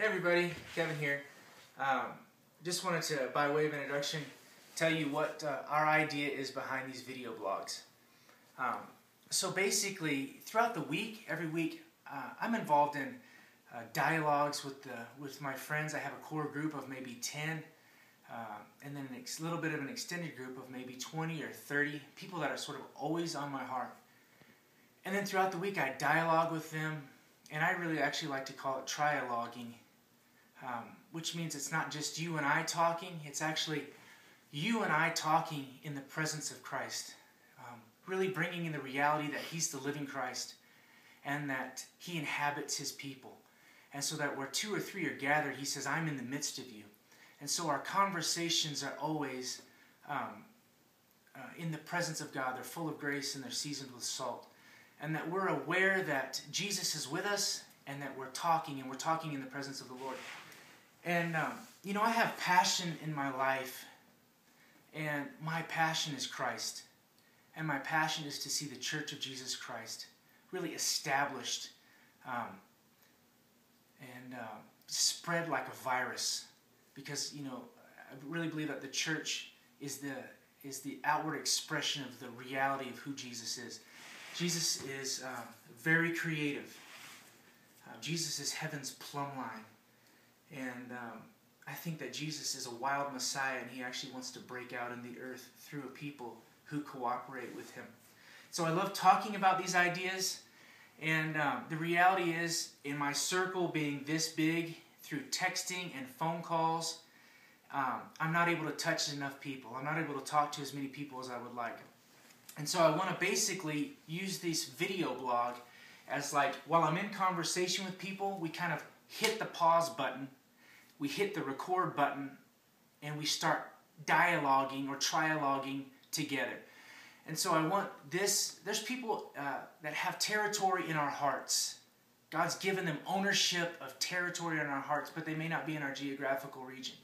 Hey everybody, Kevin here. Just wanted to, by way of introduction, tell you what our idea is behind these video blogs. So basically, throughout the week, every week, I'm involved in dialogues with my friends. I have a core group of maybe 10, and then a little bit of an extended group of maybe 20 or 30 people that are sort of always on my heart. And then throughout the week, I dialogue with them, and I really actually like to call it trialoguing. Which means it's not just you and I talking, it's actually you and I talking in the presence of Christ. Really bringing in the reality that He's the living Christ and that He inhabits His people. And so that where 2 or 3 are gathered, He says, I'm in the midst of you. And so our conversations are always in the presence of God. They're full of grace and they're seasoned with salt. And that we're aware that Jesus is with us and that we're talking in the presence of the Lord. And, I have passion in my life, and my passion is Christ. And my passion is to see the Church of Jesus Christ really established and spread like a virus. Because, I really believe that the church is the outward expression of the reality of who Jesus is. Jesus is very creative. Jesus is heaven's plumb line. And I think that Jesus is a wild Messiah, and He actually wants to break out in the earth through a people who cooperate with Him. So I love talking about these ideas, and the reality is, in my circle being this big, through texting and phone calls, I'm not able to touch enough people. I'm not able to talk to as many people as I would like. And so I want to basically use this video blog as like, while I'm in conversation with people, we kind of hit the pause button, we hit the record button, and we start dialoguing or trialoguing together. And so I want this, there's people that have territory in our hearts. God's given them ownership of territory in our hearts, but they may not be in our geographical region.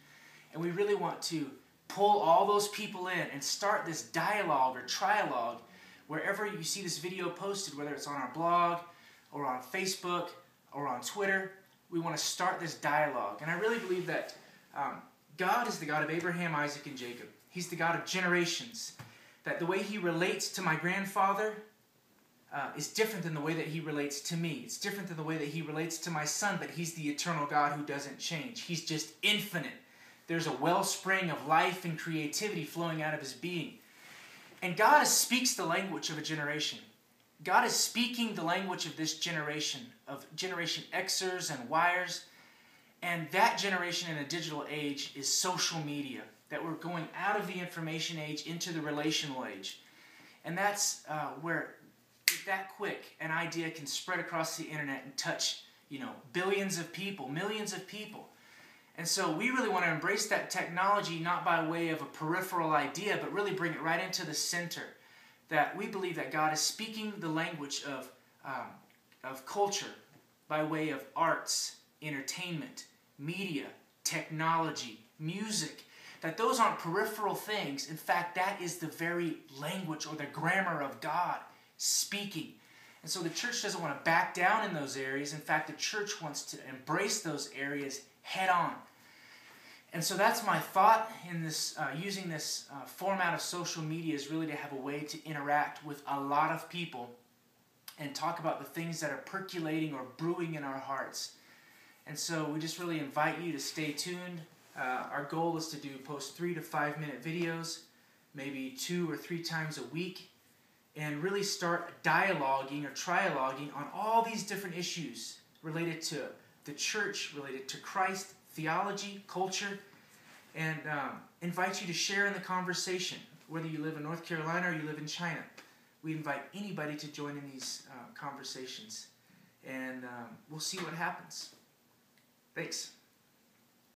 And we really want to pull all those people in and start this dialogue or trialogue wherever you see this video posted, whether it's on our blog or on Facebook or on Twitter. We want to start this dialogue. And I really believe that God is the God of Abraham, Isaac, and Jacob. He's the God of generations. That the way He relates to my grandfather is different than the way that He relates to me. It's different than the way that He relates to my son, but He's the eternal God who doesn't change. He's just infinite. There's a wellspring of life and creativity flowing out of His being. And God speaks the language of a generation. God is speaking the language of this generation, of Generation Xers and Yers. And that generation in a digital age is social media. That we're going out of the information age into the relational age. And that's where, that quick, an idea can spread across the internet and touch, billions of people, millions of people. And so we really want to embrace that technology, not by way of a peripheral idea, but really bring it right into the center. That we believe that God is speaking the language of culture by way of arts, entertainment, media, technology, music. That those aren't peripheral things. In fact, that is the very language or the grammar of God speaking. And so the church doesn't want to back down in those areas. In fact, the church wants to embrace those areas head on. And so that's my thought in this, using this format of social media is really to have a way to interact with a lot of people and talk about the things that are percolating or brewing in our hearts. And so we just really invite you to stay tuned. Our goal is to post 3 to 5 minute videos, maybe 2 or 3 times a week, and really start dialoguing or trialoguing on all these different issues related to the church, related to Christ, theology, culture, and invite you to share in the conversation, whether you live in North Carolina or you live in China. We invite anybody to join in these conversations, and we'll see what happens. Thanks.